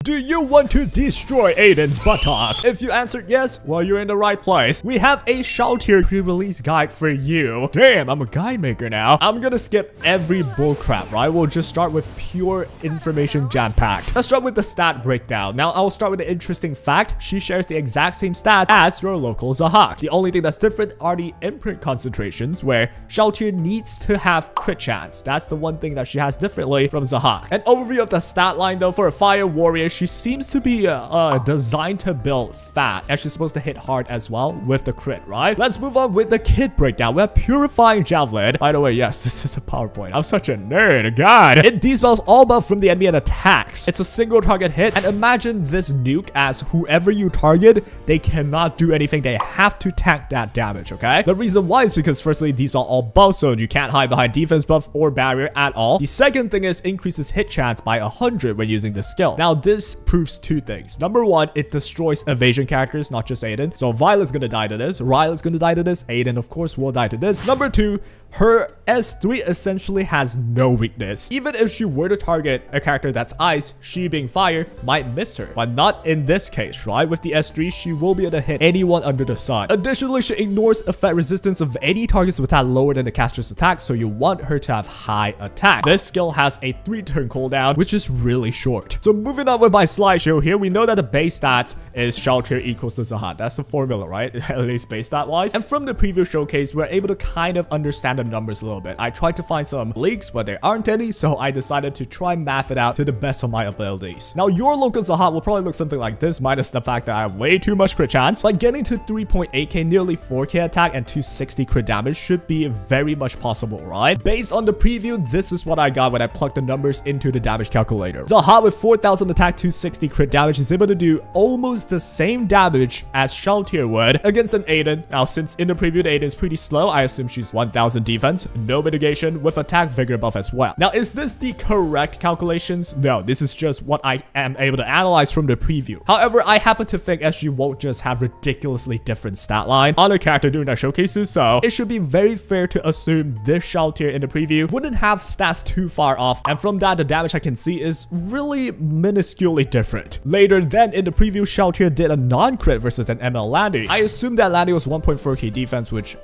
Do you want to destroy Aiden's buttock? If you answered yes, well, you're in the right place. We have a Shalltear pre-release guide for you. Damn, I'm a guide maker now. I'm gonna skip every bullcrap, right? We'll just start with pure information jam-packed. Let's start with the stat breakdown. Now, I'll start with the interesting fact. She shares the exact same stats as your local Zahhak. The only thing that's different are the imprint concentrations, where Shalltear needs to have crit chance. That's the one thing that she has differently from Zahhak. An overview of the stat line, though, for a fire warrior, she seems to be designed to build fast, and she's supposed to hit hard as well with the crit, right? Let's move on with the kit breakdown. We have Purifying Javelin. By the way, yes, this is a PowerPoint. I'm such a nerd, god. It dispels all buff from the enemy and attacks. It's a single target hit, and imagine this nuke as whoever you target, they cannot do anything. They have to tank that damage, okay? The reason why is because firstly, it dispels all buffs, so you can't hide behind defense buff or barrier at all. The second thing is increases hit chance by 100 when using this skill. Now, this proves two things. Number one, it destroys evasion characters, not just Aiden. So Violet's gonna die to this, Ryla's gonna die to this, Aiden of course will die to this. Number two, her S3 essentially has no weakness. Even if she were to target a character that's ice, she being fire might miss her, but not in this case, right? With the S3, she will be able to hit anyone under the sun. Additionally, she ignores effect resistance of any targets with that lower than the caster's attack, so you want her to have high attack. This skill has a 3-turn cooldown, which is really short. So moving on with my slideshow here, we know that the base stats is Shalltear equals to Zahhak. That's the formula, right? At least base stat wise. And from the previous showcase, we're able to kind of understand the numbers a little bit. I tried to find some leaks, but there aren't any, so I decided to try math it out to the best of my abilities. Now, your local Zahhak will probably look something like this, minus the fact that I have way too much crit chance, but getting to 3.8k, nearly 4k attack and 260 crit damage should be very much possible, right? Based on the preview, this is what I got when I plugged the numbers into the damage calculator. Zahhak with 4000 attack, 260 crit damage is able to do almost the same damage as Shalltear would against an Aiden. Now, since in the preview, the Aiden is pretty slow, I assume she's 1000 defense, no mitigation, with attack vigor buff as well. Now, is this the correct calculations? No, this is just what I am able to analyze from the preview. However, I happen to think SG won't just have ridiculously different stat line on a character during their showcases, so it should be very fair to assume this Shalltear in the preview wouldn't have stats too far off, and from that, the damage I can see is really minusculely different. Later then, in the preview, Shalltear did a non-crit versus an ML Landy. I assume that Landy was 1.4k defense, which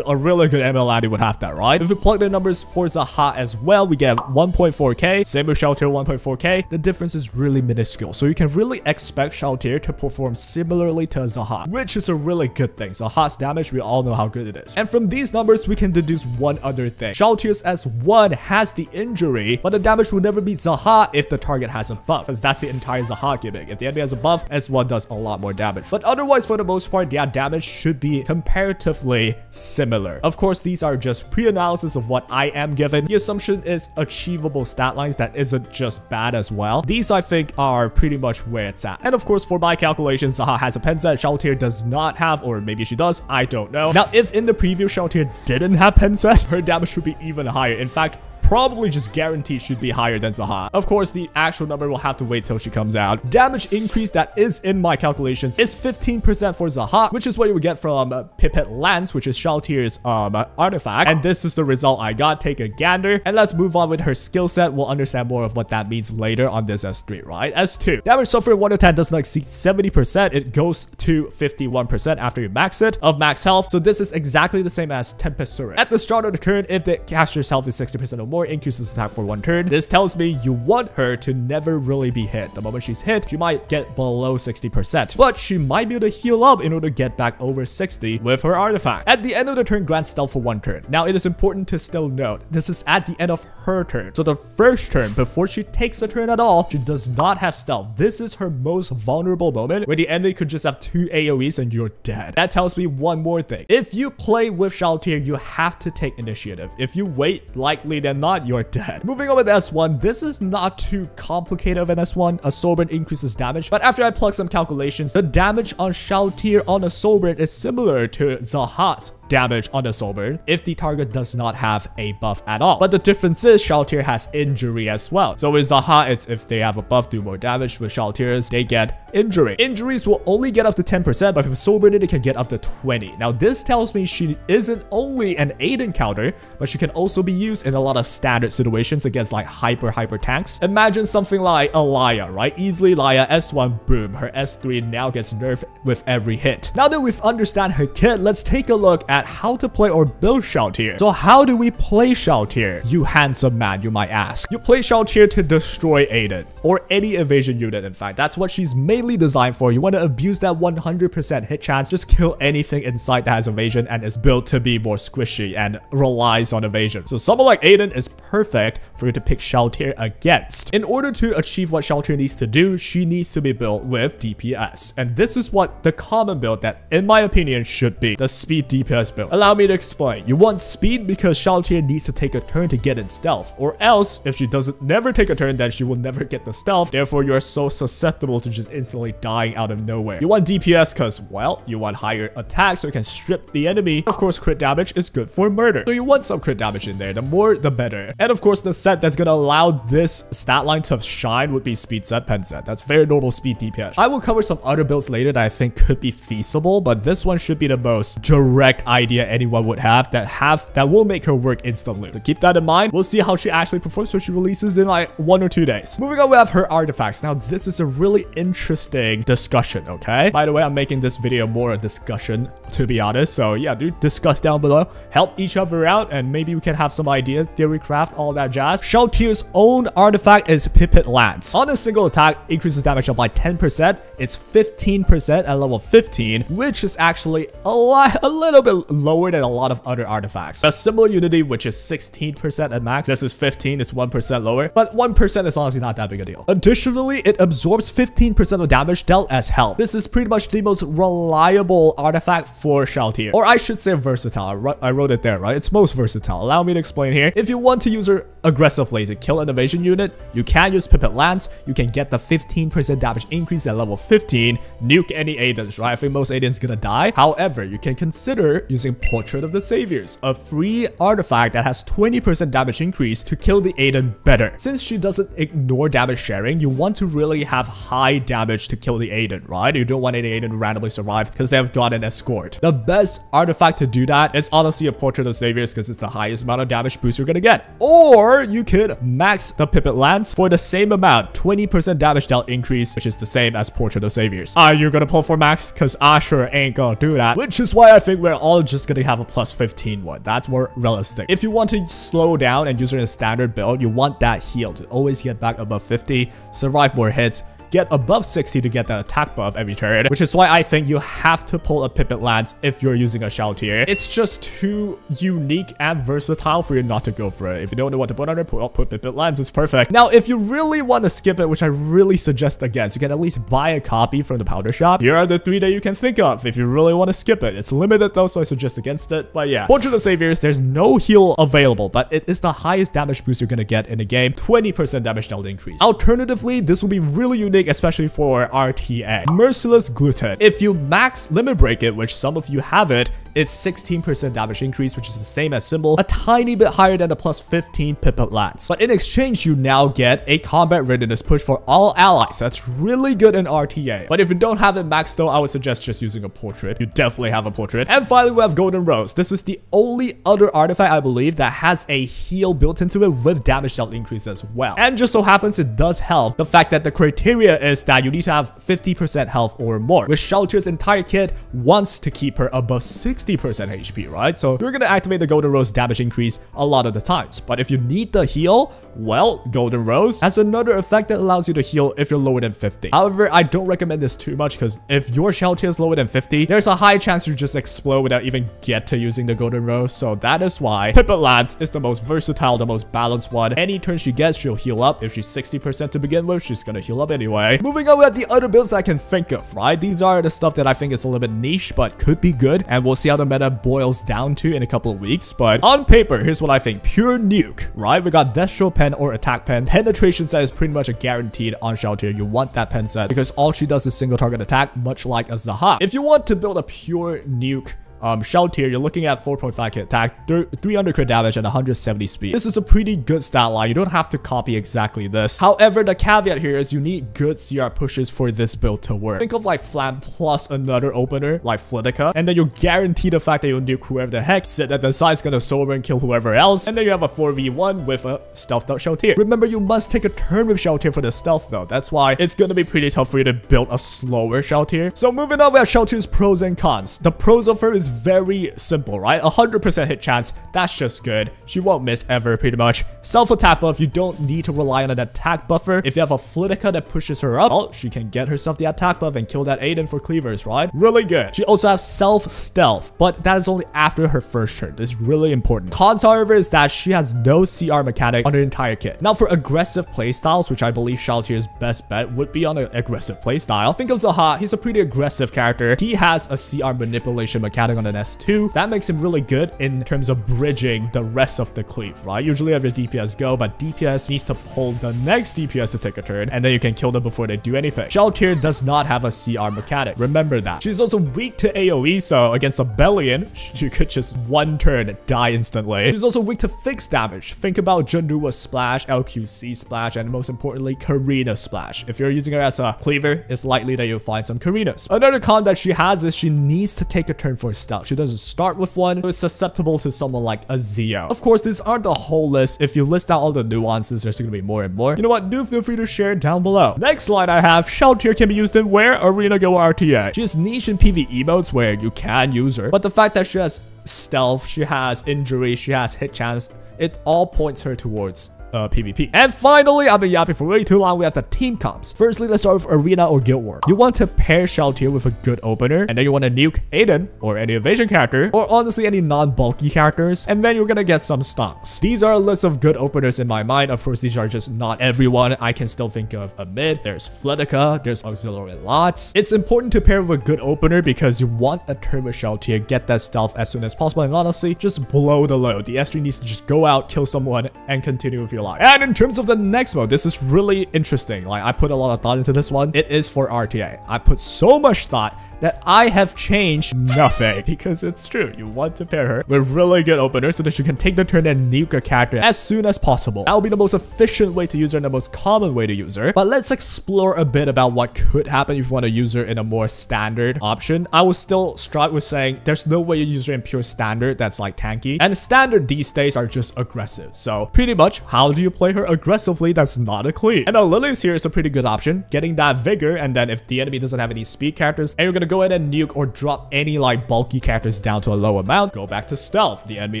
a really good ML Landy would have that, right? If we plug the numbers for Zahhak as well, we get 1.4k, same with Shalltear 1.4k. The difference is really minuscule, so you can really expect Shalltear to perform similarly to Zahhak, which is a really good thing. Zahhak's damage, we all know how good it is. And from these numbers, we can deduce one other thing. Shalltear's S1 has the injury, but the damage will never beat Zahhak if the target has a buff, because that's the entire Zahhak gimmick. If the enemy has a buff, S1 does a lot more damage. But otherwise, for the most part, yeah, damage should be comparatively similar. Of course, these are just pre-analysis of what I am given. The assumption is achievable stat lines that isn't just bad as well. These, I think, are pretty much where it's at. And of course, for my calculations, Zahhak has a pen set, Shalltear does not have, or maybe she does, I don't know. Now, if in the preview Shalltear didn't have pen set, her damage should be even higher. In fact, probably just guaranteed should be higher than Zahhak. Of course, the actual number will have to wait till she comes out. Damage increase that is in my calculations is 15% for Zahhak, which is what you would get from Pipette Lance, which is Shalltear's artifact. And this is the result I got. Take a gander. And let's move on with her skill set. We'll understand more of what that means later on this S3, right? S2. Damage suffered 1 to 10 does not exceed 70%. It goes to 51% after you max it of max health. So this is exactly the same as Tempest Surge. At the start of the turn, if the caster's health is 60% or more, increases attack for 1 turn. This tells me you want her to never really be hit. The moment she's hit, she might get below 60%, but she might be able to heal up in order to get back over 60 with her artifact. At the end of the turn, grants stealth for 1 turn. Now, it is important to still note, this is at the end of her turn. So the first turn, before she takes a turn at all, she does not have stealth. This is her most vulnerable moment, where the enemy could just have 2 AoEs and you're dead. That tells me one more thing. If you play with Shalltear, you have to take initiative. If you wait, likely than not, you're dead. Moving on with S1, this is not too complicated of an S1. A Soulburn increases damage, but after I plug some calculations, the damage on Shalltear on a Soulburn is similar to Zahhak's damage on the soulburn if the target does not have a buff at all. But the difference is Shalltear has injury as well. So with Zahhak, it's if they have a buff, do more damage. With Shalltears, they get injury. Injuries will only get up to 10%, but if soulburn it can get up to 20. Now this tells me she isn't only an Aiden counter, but she can also be used in a lot of standard situations against like hyper tanks. Imagine something like Alaya, right? Easily Alaya S1, boom, her S3 now gets nerfed with every hit. Now that we've understand her kit, let's take a look at how to play or build Shalltear. So how do we play Shalltear? You handsome man, you might ask. You play Shalltear to destroy Aiden, or any evasion unit in fact. That's what she's mainly designed for. You want to abuse that 100% hit chance, just kill anything inside that has evasion and is built to be more squishy and relies on evasion. So someone like Aiden is perfect for you to pick Shalltear against. In order to achieve what Shalltear needs to do, she needs to be built with DPS. And this is what the common build that, in my opinion, should be the speed DPS build. Allow me to explain. You want speed because Shalltear needs to take a turn to get in stealth, or else if she doesn't never take a turn, then she will never get the stealth. Therefore, you are so susceptible to just instantly dying out of nowhere. You want DPS because, well, you want higher attack so you can strip the enemy. Of course, crit damage is good for murder. So you want some crit damage in there. The more, the better. And of course, the set that's going to allow this stat line to shine would be speed set, pen set. That's very normal speed DPS. I will cover some other builds later that I think could be feasible, but this one should be the most direct idea anyone would have that will make her work instantly. So keep that in mind. We'll see how she actually performs when she releases in like 1 or 2 days. Moving on, we have her artifacts. Now, this is a really interesting discussion, okay? By the way, I'm making this video more a discussion, to be honest. So yeah, do discuss down below. Help each other out, and maybe we can have some ideas, theory craft, all that jazz. Shalltear's own artifact is Pipit Lance. On a single attack, increases damage up by 10%. It's 15% at level 15, which is actually a little bit lower than a lot of other artifacts. A similar unity, which is 16% at max. This is 15, it's 1% lower, but 1% is honestly not that big a deal. Additionally, it absorbs 15% of damage dealt as health. This is pretty much the most reliable artifact for Shalltear, or I should say versatile. I wrote it there, right? It's most versatile. Allow me to explain here. If you want to use her aggressively to kill an evasion unit, you can use Pipit Lance. You can get the 15% damage increase at level 15, nuke any Aidens, right? I think most Aidens gonna die. However, you can consider using Portrait of the Saviors, a free artifact that has 20% damage increase to kill the Aiden better. Since she doesn't ignore damage sharing, you want to really have high damage to kill the Aiden, right? You don't want any Aiden to randomly survive because they have got an escort. The best artifact to do that is honestly a Portrait of the Saviors because it's the highest amount of damage boost you're gonna get. Or you could max the Pipit Lance for the same amount, 20% damage dealt increase, which is the same as Portrait of Saviors. Are you gonna pull for max? Because I sure ain't gonna do that, which is why I think we're all just gonna have a plus 15 one. That's more realistic. If you want to slow down and use it in a standard build, you want that heal to always get back above 50, survive more hits, get above 60 to get that attack buff every turn, which is why I think you have to pull a Pipit Lance if you're using a Shalltear. It's just too unique and versatile for you not to go for it. If you don't know what to put on it, put Pipit Lance. It's perfect. Now, if you really want to skip it, which I really suggest against, you can at least buy a copy from the powder shop. Here are the 3 that you can think of if you really want to skip it. It's limited though, so I suggest against it. But yeah, Portrait of Saviors, there's no heal available, but it is the highest damage boost you're gonna get in the game. 20% damage dealt increase. Alternatively, this will be really unique, especially for RTA. Merciless Gluten. If you max Limit Break it, which some of you have it, it's 16% damage increase, which is the same as Symbol, a tiny bit higher than the plus 15 Pipit Lance. But in exchange, you now get a combat readiness push for all allies. That's really good in RTA. But if you don't have it maxed though, I would suggest just using a Portrait. You definitely have a Portrait. And finally, we have Golden Rose. This is the only other artifact, I believe, that has a heal built into it with damage dealt increase as well. And just so happens it does help the fact that the criteria is that you need to have 50% health or more, which Shalltear's entire kit wants to keep her above 60% HP, right? So you're gonna activate the Golden Rose damage increase a lot of the times. But if you need the heal, well, Golden Rose has another effect that allows you to heal if you're lower than 50. However, I don't recommend this too much because if your Shalltear is lower than 50, there's a high chance you just explode without even get to using the Golden Rose. So that is why Pipit Lance is the most versatile, the most balanced one. Any turn she gets, she'll heal up. If she's 60% to begin with, she's gonna heal up anyway. Moving on, we have the other builds that I can think of, right? These are the stuff that I think is a little bit niche, but could be good. And we'll see how the meta boils down to in a couple of weeks. But on paper, here's what I think. Pure nuke, right? We got Destro Pen or Attack Pen. Penetration set is pretty much a guaranteed on Shalltear. You want that pen set because all she does is single target attack, much like a Zahhak. If you want to build a pure nuke Shalltear, you're looking at 4.5 crit attack, 300 crit damage, and 170 speed. This is a pretty good stat line. You don't have to copy exactly this. However, the caveat here is you need good CR pushes for this build to work. Think of like Flam plus another opener like Flitica, and then you'll guarantee the fact that you'll nuke whoever the heck, sit at the side's gonna sober and kill whoever else, and then you have a 4v1 with a stealthed out Shalltear. Remember, you must take a turn with Shalltear for the stealth though. That's why it's gonna be pretty tough for you to build a slower Shalltear. So moving on, we have Shalltear's pros and cons. The pros of her is very simple, right? 100% hit chance, that's just good. She won't miss ever, pretty much. Self-attack buff, you don't need to rely on an attack buffer. If you have a Flitica that pushes her up, well, she can get herself the attack buff and kill that Aiden for cleavers, right? Really good. She also has self-stealth, but that is only after her first turn. This is really important. Cons, however, is that she has no CR mechanic on her entire kit. Now, for aggressive playstyles, which I believe Shalltear's best bet would be on an aggressive playstyle, think of Zahhak. He's a pretty aggressive character. He has a CR manipulation mechanic on an S2. That makes him really good in terms of bridging the rest of the cleave, right? Usually have your DPS go, but DPS needs to pull the next DPS to take a turn, and then you can kill them before they do anything. Shalltear does not have a CR mechanic. Remember that. She's also weak to AoE, so against a Bellion, you could just one turn die instantly. She's also weak to fixed damage. Think about Janua Splash, LQC Splash, and most importantly, Karina Splash. If you're using her as a cleaver, it's likely that you'll find some Karinas. Another con that she has is she needs to take a turn for stealth. She doesn't start with one, so it's susceptible to someone like a Zio. Of course, these aren't the whole list. If you list out all the nuances, there's going to be more and more. You know what? Do feel free to share it down below. Next line I have, Shalltear can be used in where? Arena Go RTA. She has niche in PvE modes where you can use her, but the fact that she has stealth, she has injury, she has hit chance, it all points her towards PvP. And finally, I've been yapping for way too long, we have the team comps. Firstly, let's start with Arena or Guild War. You want to pair Shalltear with a good opener, and then you want to nuke Aiden or any evasion character, or honestly any non-bulky characters, and then you're gonna get some stunks. These are a list of good openers in my mind. Of course, these are just not everyone. I can still think of a mid. There's Flitica, there's auxiliary lots. It's important to pair with a good opener because you want a turn with Shalltear, get that stealth as soon as possible, and honestly, just blow the load. The S3 needs to just go out, kill someone, and continue with your life. And in terms of the next mode, this is really interesting. Like, I put a lot of thought into this one. It is for RTA. I put so much thought that I have changed nothing, because it's true. You want to pair her with really good openers so that you can take the turn and nuke a character as soon as possible. That will be the most efficient way to use her and the most common way to use her. But let's explore a bit about what could happen if you want to use her in a more standard option. I will still start with saying there's no way you use her in pure standard that's like tanky, and standard these days are just aggressive. So pretty much, how do you play her aggressively that's not a cleave? And Lilius here is a pretty good option, getting that vigor, and then if the enemy doesn't have any speed characters and you're gonna go ahead and nuke or drop any like bulky characters down to a low amount, go back to stealth. The enemy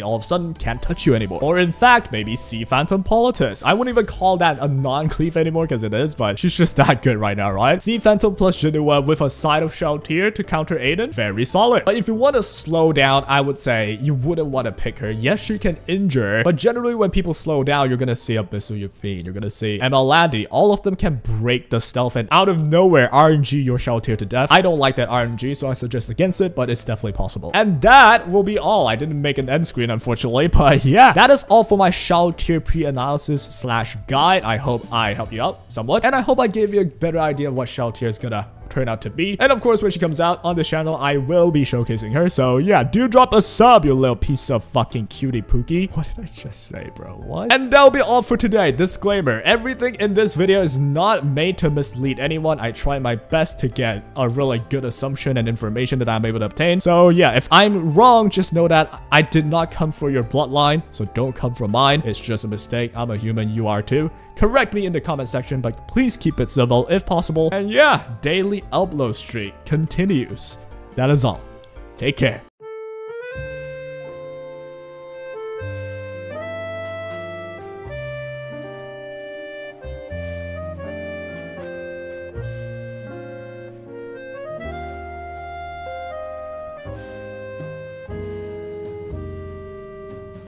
all of a sudden can't touch you anymore. Or in fact, maybe Sea Phantom Politis. I wouldn't even call that a non-cleave anymore because it is, but she's just that good right now, right? Sea Phantom plus Janua with a side of Shalltear to counter Aiden, very solid. But if you want to slow down, I would say you wouldn't want to pick her. Yes, she can injure, but generally when people slow down, you're gonna see Abyssal Fiend, you're gonna see ML Landy. All of them can break the stealth and out of nowhere RNG your Shalltear to death. I don't like that RNG, so I suggest against it, but it's definitely possible. And that will be all. I didn't make an end screen, unfortunately, but yeah, that is all for my Shalltear pre-analysis slash guide. I hope I helped you out somewhat, and I hope I gave you a better idea of what Shalltear is gonna turn out to be. And of course, when she comes out on this channel, I will be showcasing her. So yeah, do drop a sub, you little piece of fucking cutie pookie. What did I just say, bro? What? And that'll be all for today. Disclaimer, everything in this video is not made to mislead anyone. I try my best to get a really good assumption and information that I'm able to obtain. So yeah, if I'm wrong, just know that I did not come for your bloodline, so don't come for mine. It's just a mistake. I'm a human, you are too. Correct me in the comment section, but please keep it civil if possible. And yeah, daily upload streak continues. That is all. Take care.